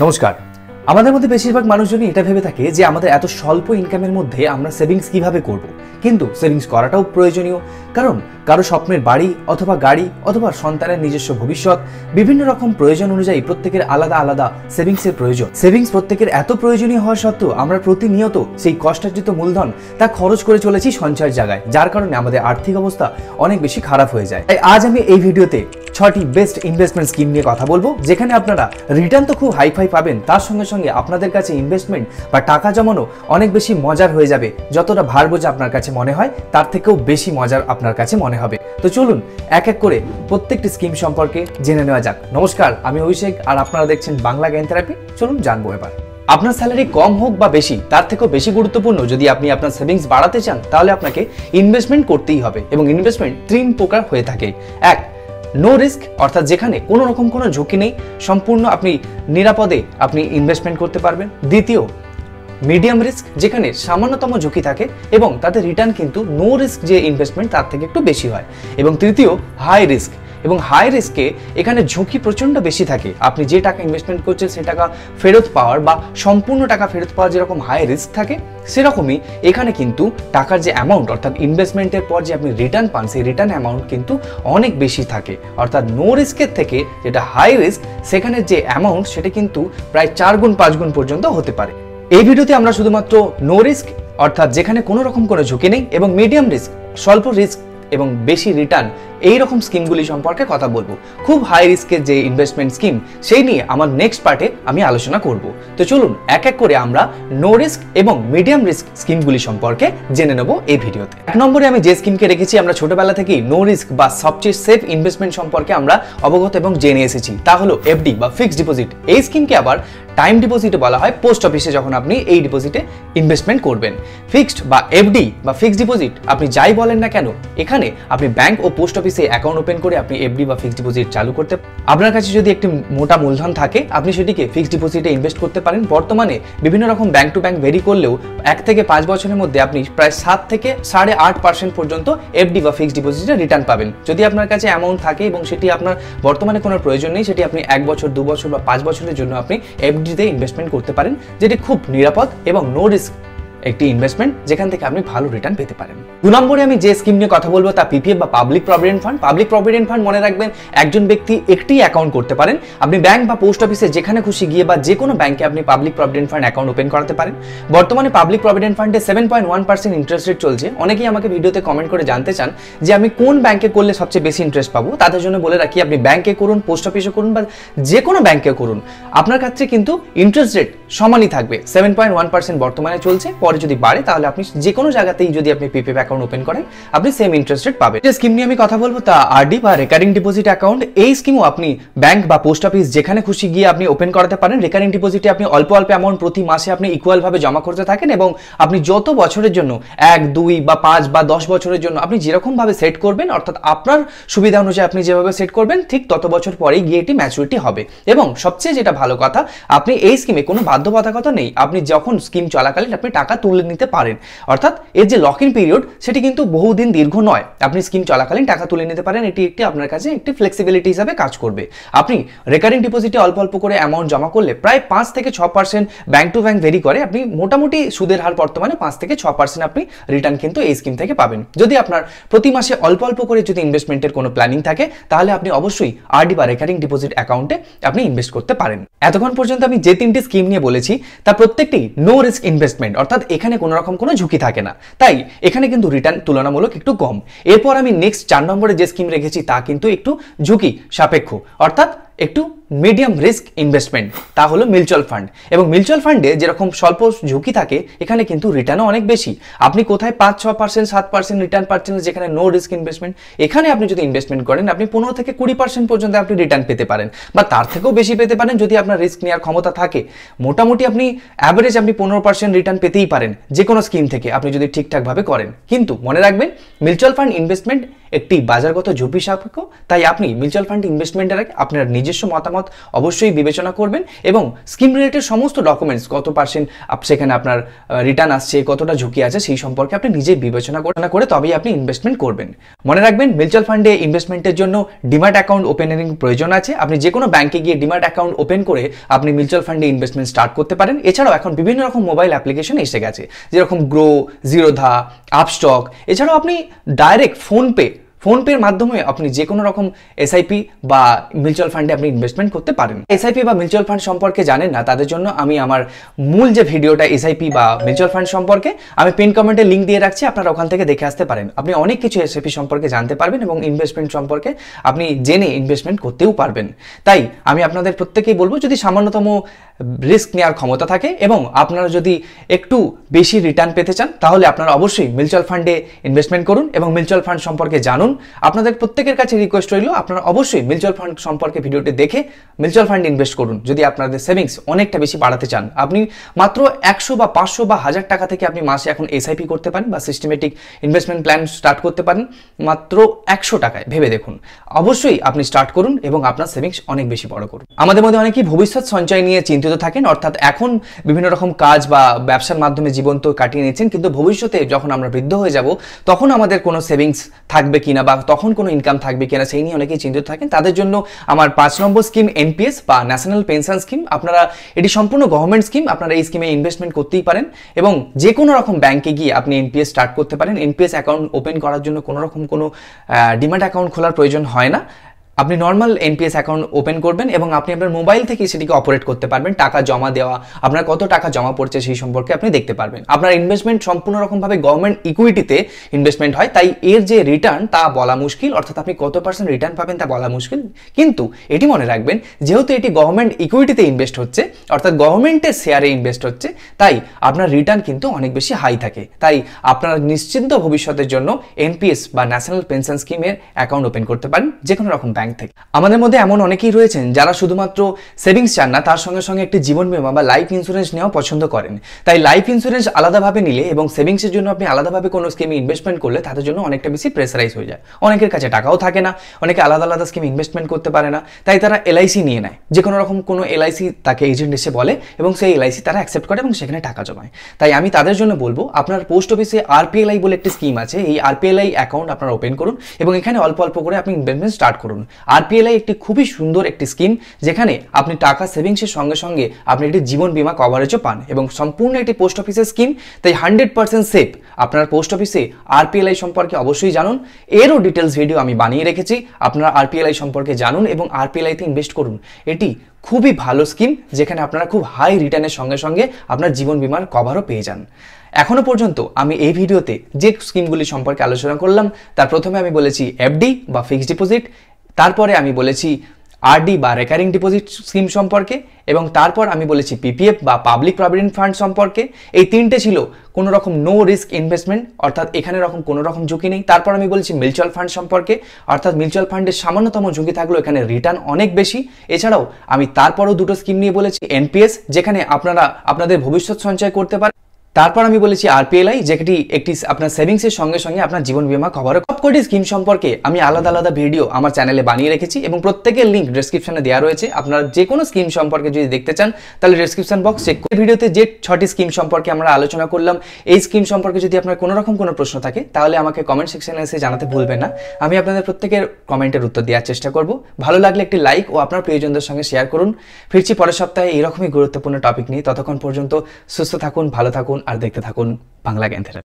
নমস্কার। আমাদের মধ্যে বেশিরভাগ মানুষজনই এটা ভেবে থাকে যে আমাদের এত স্বল্প ইনকামের মধ্যে আমরা সেভিংস কিভাবে করব। কিন্তু সেভিংস করাটাও প্রয়োজনীয়, কারণ কারো স্বপ্নের বাড়ি অথবা গাড়ি অথবা সন্তানের নিজস্ব ভবিষ্যৎ, বিভিন্ন রকম প্রয়োজন অনুযায়ী প্রত্যেকের আলাদা আলাদা সেভিংসের প্রয়োজন। সেভিংস প্রত্যেকের এত প্রয়োজনীয় হওয়া সত্ত্বেও আমরা প্রতিনিয়ত সেই কষ্টার্জিত মূলধন তা খরচ করে চলেছি সঞ্চয়ের জায়গায়, যার কারণে আমাদের আর্থিক অবস্থা অনেক বেশি খারাপ হয়ে যায়। তাই আজ আমি এই ভিডিওতে 6টি বেস্ট ইনভেস্টমেন্ট স্কিম নিয়ে কথা বলবো, যেখানে আপনারা রিটার্ন তো খুব হাইফাই পাবেন, তার সঙ্গে সঙ্গে আপনাদের কাছে ইনভেস্টমেন্ট বা টাকা জমানো অনেক বেশি মজার হয়ে যাবে। যতটা ভার বোঝা আপনার কাছে মনে হয় তার থেকেও বেশি মজার আপনার কাছে মনে হবে। তো চলুন এক এক করে প্রত্যেকটি স্কিম সম্পর্কে জেনে নেওয়া যাক। নমস্কার, আমি অভিষেক আর আপনারা দেখছেন বাংলা জ্ঞান থেরাপি। চলুন জানবো এবার। আপনার স্যালারি কম হোক বা বেশি, তার থেকেও বেশি গুরুত্বপূর্ণ যদি আপনি আপনার সেভিংস বাড়াতে চান, তাহলে আপনাকে ইনভেস্টমেন্ট করতেই হবে। এবং ইনভেস্টমেন্ট 3 প্রকার হয়ে থাকে। এক, নো রিস্ক, অর্থাৎ যেখানে কোনো রকম কোনো ঝুঁকি নেই, সম্পূর্ণ আপনি নিরাপদে আপনি ইনভেস্টমেন্ট করতে পারবেন। দ্বিতীয়, মিডিয়াম রিস্ক, যেখানে সামান্যতম ঝুঁকি থাকে এবং তাতে রিটার্ন কিন্তু নো রিস্ক যে ইনভেস্টমেন্ট তার থেকে একটু বেশি হয়। এবং তৃতীয়, হাই রিস্ক, এবং হাই রিস্কে এখানে ঝুঁকি প্রচণ্ড বেশি থাকে। আপনি যে টাকা ইনভেস্টমেন্ট করছেন সে টাকা ফেরত পাওয়ার বা সম্পূর্ণ টাকা ফেরত পাওয়ার যেরকম হাই রিস্ক থাকে, সেরকমই এখানে কিন্তু টাকার যে অ্যামাউন্ট, অর্থাৎ ইনভেস্টমেন্টের পর যে আপনি রিটার্ন পান, সেই রিটার্ন অ্যামাউন্ট কিন্তু অনেক বেশি থাকে। অর্থাৎ নো রিস্কের থেকে যেটা হাই রিস্ক, সেখানে যে অ্যামাউন্ট সেটা কিন্তু প্রায় 4 গুণ 5 গুণ পর্যন্ত হতে পারে। এই ভিডিওতে আমরা শুধুমাত্র নো রিস্ক, অর্থাৎ যেখানে কোনো রকম কোনো ঝুঁকি নেই, এবং মিডিয়াম রিস্ক, স্বল্প রিস্ক এবং বেশি রিটার্ন, এই রকম স্কিমগুলি সম্পর্কে কথা বলবো। খুব হাই রিস্কের যে ইনভেস্টমেন্ট স্কিম, সেই নিয়ে আমার নেক্সট পার্টে আমি আলোচনা করব। তো চলুন এক এক করে আমরা নো রিস্ক এবং মিডিয়াম রিস্ক স্কিমগুলি সম্পর্কে জেনে নেব এই ভিডিওতে। 1 নম্বরে আমি যে স্কিমকে রেখেছি, আমরা ছোটবেলা থেকেই নো রিস্ক বা সবচেয়ে সেফ ইনভেস্টমেন্ট সম্পর্কে আমরা অবগত এবং জেনে এসেছি, তা হলো এফডি বা ফিক্সড ডিপোজিট। এই স্কিমকে আবার টাইম ডিপোজিটে বলা হয় পোস্ট অফিসে যখন আপনি এই ডিপোজিটে ইনভেস্টমেন্ট করবেন। ফিক্সড বা এফডি বা ফিক্সড ডিপোজিট আপনি যাই বলেন না কেন, এখানে আপনি ব্যাংক ও পোস্ট অফিসে অ্যাকাউন্ট ওপেন করে আপনি এফডি বা ফিক্সড ডিপোজিট চালু করতে, আপনার কাছে যদি একটি মোটা মূলধন থাকে, আপনি সেটিকে ফিক্সড ডিপোজিটে ইনভেস্ট করতে পারেন। বর্তমানে বিভিন্ন রকম ব্যাংক টু ব্যাংক ভেরি করলেও 1 থেকে 5 বছরের মধ্যে আপনি প্রায় 7 থেকে 8.5% পর্যন্ত এফডি বা ফিক্সড ডিপোজিটে রিটার্ন পাবেন। যদি আপনার কাছে অ্যামাউন্ট থাকে এবং সেটি আপনার বর্তমানে কোনো প্রয়োজন নেই, সেটি আপনি 1 বছর 2 বছর বা 5 বছরের জন্য আপনি এফডিতে ইনভেস্টমেন্ট করতে পারেন, যেটি খুব নিরাপদ এবং নো রিস্ক একটি ইনভেস্টমেন্ট, যেখান থেকে আপনি ভালো রিটার্ন পেতে পারেন। 2 নম্বরে আমি যে স্কিম নিয়ে কথা বলবো তা পিপিএফ বা public provident fund. Public provident fund মনে রাখবেন, একজন ব্যক্তি একটি অ্যাকাউন্ট করতে পারেন। আপনি ব্যাংক বা পোস্ট অফিসে যেখানে খুশি গিয়ে বা যে কোনো ব্যাংকে আপনি public provident fund account open করাতে পারেন। বর্তমানে পাবলিক প্রভিডেন্ট ফান্ডে 7.1% ইন্টারেস্ট রেট চলছে। অনেকেই আমাকে ভিডিওতে কমেন্ট করে জানতে চান যে আমি কোন ব্যাংকে করলে সবচেয়ে বেশি ইন্টারেস্ট পাবো। তাদের জন্য বলে রাখি, আপনি ব্যাংকে করুন, পোস্ট অফিসে করুন বা যে কোনো ব্যাংকে করুন, আপনার ক্ষেত্রে কিন্তু ইন্টারেস্ট রেট সমানই থাকবে। 7.1% বর্তমানে চলছে, পরে যদি বাড়ে তাহলে আপনি যে কোনো জায়গাতেই যদি আপনি পিপিএফ অ্যাকাউন্ট ওপেন করেন, আপনি সেম ইন্টারেস্ট রেট পাবেন। যে স্কিম নিয়ে আমি কথা বলবো তা আরডি বা রেকারিং ডিপোজিট অ্যাকাউন্ট। এই স্কিমও আপনি ব্যাংক বা পোস্ট অফিস যেখানে খুশি গিয়ে আপনি ওপেন করাতে পারেন। রেকারিং ডিপোজিটে আপনি অল্প অল্প অ্যামাউন্ট প্রতি মাসে আপনি ইকুয়াল ভাবে জমা করতে থাকেন, এবং আপনি যত বছরের জন্য 1, 2 বা 5 বা 10 বছরের জন্য আপনি যেরকম ভাবে সেট করবেন, অর্থাৎ আপনার সুবিধা অনুযায়ী আপনি যেভাবে সেট করবেন, ঠিক তত বছর পরেই গিয়ে এটি ম্যাচুরিটি হবে। এবং সবচেয়ে যেটা ভালো কথা, আপনি এই স্কিমে কোনো বাধ্যবাধকতা নেই। আপনি যখন স্কিম চলাকালীন আপনি টাকা তুলে নিতে পারেন, অর্থাৎ এর যে লক ইন পিরিয়ড সেটি কিন্তু বহুদিন দীর্ঘ নয়। আপনি স্কিম চলাকালীন টাকা তুলে নিতে পারেন। এটি একটি আপনার কাছে একটি ফ্লেক্সিবিলিটি হিসাবে কাজ করবে। আপনি রেকারিং ডিপোজিটে অল্প অল্প করে অ্যামাউন্ট জমা করলে প্রায় 5 থেকে 6% ব্যাংক টু ব্যাংক ভেরি করে। আপনি মোটামুটি সুদের হার বর্তমানে 5 থেকে 6% আপনি রিটার্ন কিন্তু এই স্কিম থেকে পাবেন। যদি আপনার প্রতি মাসে অল্প অল্প করে যদি ইনভেস্টমেন্টের কোনো প্ল্যানিং থাকে, তাহলে আপনি অবশ্যই আরডি বা রেকারিং ডিপোজিট অ্যাকাউন্টে আপনি ইনভেস্ট করতে পারেন। এতক্ষণ পর্যন্ত আমি যে 3টি স্কিম নিয়ে বলেছি, তা প্রত্যেকটি নো রিস্ক ইনভেস্টমেন্ট, অর্থাৎ এখানে কোনো রকম কোনো ঝুঁকি থাকে না, তাই এখানে কিন্তু রিটার্ন তুলনামূলক একটু কম। এরপর আমি নেক্সট 4 নম্বরে যে স্কিম রেখেছি তা কিন্তু একটু ঝুঁকি সাপেক্ষ, অর্থাৎ একটু মিডিয়াম রিস্ক ইনভেস্টমেন্ট, তা হলো মিউচুয়াল ফান্ড। এবং মিউচুয়াল ফান্ডে যেরকম স্বল্প ঝুঁকি থাকে, এখানে কিন্তু রিটার্নও অনেক বেশি। আপনি কোথায় 5-6%, 7% রিটার্ন পাচ্ছেন, যেখানে নো রিস্ক ইনভেস্টমেন্ট। এখানে আপনি যদি ইনভেস্টমেন্ট করেন, আপনি 15 থেকে 20% পর্যন্ত আপনি রিটার্ন পেতে পারেন, বা তার থেকেও বেশি পেতে পারেন যদি আপনার রিস্ক নেওয়ার ক্ষমতা থাকে। মোটামুটি আপনি অ্যাভারেজ আপনি 15% রিটার্ন পেতেই পারেন যে কোনো স্কিম থেকে, আপনি যদি ঠিকঠাকভাবে করেন। কিন্তু মনে রাখবেন, মিউচুয়াল ফান্ড ইনভেস্টমেন্ট একটি বাজারগত ঝুঁকি সাপেক্ষ, তাই আপনি মিউচুয়াল ফান্ড ইনভেস্টমেন্টের আগে আপনার নিজস্ব মতামত অবশ্যই বিবেচনা করবেন এবং স্কিম রিলেটেড সমস্ত ডকুমেন্টস কত পার্সেন্ট সেখানে আপনার রিটার্ন আসছে, কতটা ঝুঁকি আছে সেই সম্পর্কে আপনি নিজেই বিবেচনা করে তবেই আপনি ইনভেস্টমেন্ট করবেন। মনে রাখবেন মিউচুয়াল ফান্ডে ইনভেস্টমেন্টের জন্য ডিম্যাট অ্যাকাউন্ট ওপেনের প্রয়োজন আছে। আপনি যে কোনো ব্যাংকে গিয়ে ডিম্যাট অ্যাকাউন্ট ওপেন করে আপনি মিউচুয়াল ফান্ডে ইনভেস্টমেন্ট স্টার্ট করতে পারেন। এছাড়াও এখন বিভিন্ন রকম মোবাইল অ্যাপ্লিকেশন এসে গেছে, যেরকম গ্রো, জিরোধা, আপস্টক। এছাড়াও আপনি ডাইরেক্ট ফোনপের মাধ্যমে আপনি যে কোনো রকম এসআইপি বা মিউচুয়াল ফান্ডে আপনি ইনভেস্টমেন্ট করতে পারেন। এসআইপি বা মিউচুয়াল ফান্ড সম্পর্কে জানেন না, তাদের জন্য আমি আমার মূল যে ভিডিওটা এসআইপি বা মিউচুয়াল ফান্ড সম্পর্কে আমি পিন কমেন্টে লিঙ্ক দিয়ে রাখছি, আপনারা ওখান থেকে দেখে আসতে পারেন। আপনি অনেক কিছু এসআইপি সম্পর্কে জানতে পারবেন এবং ইনভেস্টমেন্ট সম্পর্কে আপনি জেনে ইনভেস্টমেন্ট করতেও পারবেন। তাই আমি আপনাদের প্রত্যেকেই বলবো, যদি সামান্যতম রিস্ক নেওয়ার ক্ষমতা থাকে এবং আপনারা যদি একটু বেশি রিটার্ন পেতে চান, তাহলে আপনারা অবশ্যই মিউচুয়াল ফান্ডে ইনভেস্টমেন্ট করুন এবং মিউচুয়াল ফান্ড সম্পর্কে জানুন। আপনাদের প্রত্যেকের কাছে রিকোয়েস্ট রইল, আপনারা অবশ্যই মিউচুয়াল ফান্ড সম্পর্কে ভিডিওটি দেখে মিউচুয়াল ফান্ডে ইনভেস্ট করুন। যদি আপনাদের সেভিংস অনেকটা বেশি বাড়াতে চান, আপনি মাত্র 100 বা 500 বা 1000 টাকা থেকে আপনি মাসে এখন এসআইপি করতে পারেন বা সিস্টেমেটিক ইনভেস্টমেন্ট প্ল্যান স্টার্ট করতে পারেন মাত্র 100 টাকায়। ভেবে দেখুন, অবশ্যই আপনি স্টার্ট করুন এবং আপনার সেভিংস অনেক বেশি বড় করুন। আমাদের মধ্যে অনেকেই ভবিষ্যৎ সঞ্চয় নিয়ে চিন্তিত থাকেন, অর্থাৎ এখন বিভিন্ন রকম কাজ বা ব্যবসার মাধ্যমে জীবন তো কাটিয়ে নিচ্ছেন, কিন্তু ভবিষ্যতে যখন আমরা বৃদ্ধ হয়ে যাব তখন আমাদের কোনো সেভিংস থাকবে কিনা বা তখন কোনো ইনকাম থাকবে কিনা সেই নিয়ে অনেকেই চিন্তিত থাকেন। তাদের জন্য আমার 5 নম্বর স্কিম এনপিএস বা ন্যাশনাল পেনশন স্কিম। আপনারা এটি সম্পূর্ণ গভর্নমেন্ট স্কিম, আপনারা এই স্কিমে ইনভেস্টমেন্ট করতেই পারেন এবং যে কোনো রকম ব্যাংকে গিয়ে আপনি এনপিএস স্টার্ট করতে পারেন। এনপিএস অ্যাকাউন্ট ওপেন করার জন্য কোনো রকম কোনো ডিম্যাট অ্যাকাউন্ট খোলার প্রয়োজন হয় না। আপনি নর্মাল এনপিএস অ্যাকাউন্ট ওপেন করবেন এবং আপনি আপনার মোবাইল থেকে সেটিকে অপারেট করতে পারবেন। টাকা জমা দেওয়া, আপনার কত টাকা জমা পড়ছে সেই সম্পর্কে আপনি দেখতে পারবেন। আপনার ইনভেস্টমেন্ট সম্পূর্ণ রকমভাবে গভর্নমেন্ট ইকুইটিতে ইনভেস্টমেন্ট হয়, তাই এর যে রিটার্ন তা বলা মুশকিল, অর্থাৎ আপনি কত পার্সেন্ট রিটার্ন পাবেন তা বলা মুশকিল। কিন্তু এটি মনে রাখবেন, যেহেতু এটি গভর্নমেন্ট ইকুইটিতে ইনভেস্ট হচ্ছে, অর্থাৎ গভর্নমেন্টের শেয়ারে ইনভেস্ট হচ্ছে, তাই আপনার রিটার্ন কিন্তু অনেক বেশি হাই থাকে। তাই আপনারা নিশ্চিন্ত ভবিষ্যতের জন্য এনপিএস বা ন্যাশনাল পেনশন স্কিমের অ্যাকাউন্ট ওপেন করতে পারেন যে কোনো রকম ব্যাংক থেকে। আমাদের মধ্যে এমন অনেকেই রয়েছেন যারা শুধুমাত্র সেভিংস চান না, তার সঙ্গে সঙ্গে একটি জীবন বীমা বা লাইফ ইন্স্যুরেন্স নেওয়া পছন্দ করেন। তাই লাইফ ইন্স্যুরেন্স আলাদাভাবে নিলে এবং সেভিংসের জন্য আপনি আলাদাভাবে কোনো স্কিমে ইনভেস্টমেন্ট করলে তাদের জন্য অনেকটা বেশি প্রেসারাইজ হয়ে যায়। অনেকের কাছে টাকাও থাকে না, অনেকে আলাদা আলাদা স্কিমে ইনভেস্টমেন্ট করতে পারে না, তাই তারা এলআইসি নিয়ে নেয়। যে কোনো রকম কোনো এলআইসি তাকে এজেন্ট এসে বলে এবং সেই এলআইসি তারা অ্যাকসেপ্ট করে এবং সেখানে টাকা জমায়। তাই আমি তাদের জন্য বলবো, আপনার পোস্ট অফিসে আরপিএলআই বলে একটি স্কিম আছে, এই আরপিএলআই অ্যাকাউন্ট আপনারা ওপেন করুন এবং এখানে অল্প অল্প করে আপনি ইনভেস্টমেন্ট স্টার্ট করুন। আরপিএলআই একটি খুবই সুন্দর একটি স্কিম, যেখানে আপনি টাকা সেভিংসের সঙ্গে সঙ্গে আপনি একটি জীবন বীমা কভারেজও পান এবং সম্পূর্ণ একটি পোস্ট অফিসের স্কিম, তাই 100% সেফ। আপনার পোস্ট অফিসে আরপিএলআই সম্পর্কে অবশ্যই জানুন, এরও ডিটেলস ভিডিও আমি বানিয়ে রেখেছি। আপনারা আরপিএলআই সম্পর্কে জানুন এবং আরপিএলআইতে ইনভেস্ট করুন। এটি খুবই ভালো স্কিম, যেখানে আপনারা খুব হাই রিটার্নের সঙ্গে সঙ্গে আপনার জীবন বীমার কভারও পেয়ে যান। এখনো পর্যন্ত আমি এই ভিডিওতে যে স্কিমগুলি সম্পর্কে আলোচনা করলাম, তার প্রথমে আমি বলেছি এফডি বা ফিক্সড ডিপোজিট, তারপরে আমি বলেছি আরডি বা রেকারিং ডিপোজিট স্কিম সম্পর্কে, এবং তারপর আমি বলেছি পিপিএফ বা পাবলিক প্রভিডেন্ট ফান্ড সম্পর্কে। এই তিনটে ছিল কোনো রকম নো রিস্ক ইনভেস্টমেন্ট, অর্থাৎ এখানে কোনো রকম ঝুঁকি নেই। তারপর আমি বলেছি মিউচুয়াল ফান্ড সম্পর্কে, অর্থাৎ মিউচুয়াল ফান্ডের সামান্যতম ঝুঁকি থাকলেও এখানে রিটার্ন অনেক বেশি। এছাড়াও আমি তারপরও দুটো স্কিম নিয়ে বলেছি এনপিএস, যেখানে আপনারা আপনাদের ভবিষ্যৎ সঞ্চয় করতে পারেন। তারপর আমি বলেছি আরপিএলআই, যেটি একটি আপনার সেভিংসের সঙ্গে সঙ্গে আপনার জীবন বীমা কভারও। সবকটি স্কিম সম্পর্কে আমি আলাদা আলাদা ভিডিও আমার চ্যানেলে বানিয়ে রেখেছি এবং প্রত্যেকের লিঙ্ক ডেসক্রিপশনে দেওয়া রয়েছে। আপনারা যে কোনো স্কিম সম্পর্কে যদি দেখতে চান তাহলে ডেসক্রিপশন বক্স চেক করে। ভিডিওতে যে 6টি স্কিম সম্পর্কে আমরা আলোচনা করলাম, এই স্কিম সম্পর্কে যদি আপনার কোনো রকম কোনো প্রশ্ন থাকে তাহলে আমাকে কমেন্ট সেকশনে এসে জানাতে ভুলবেন না। আমি আপনাদের প্রত্যেকের কমেন্টের উত্তর দেওয়ার চেষ্টা করব। ভালো লাগলে একটি লাইক ও আপনার প্রিয়জনদের সঙ্গে শেয়ার করুন। ফিরছি পরের সপ্তাহে এইরকমই গুরুত্বপূর্ণ টপিক নিয়ে। ততক্ষণ পর্যন্ত সুস্থ থাকুন, ভালো থাকুন আর দেখতে থাকুন বাংলা জ্ঞান থেরাপি।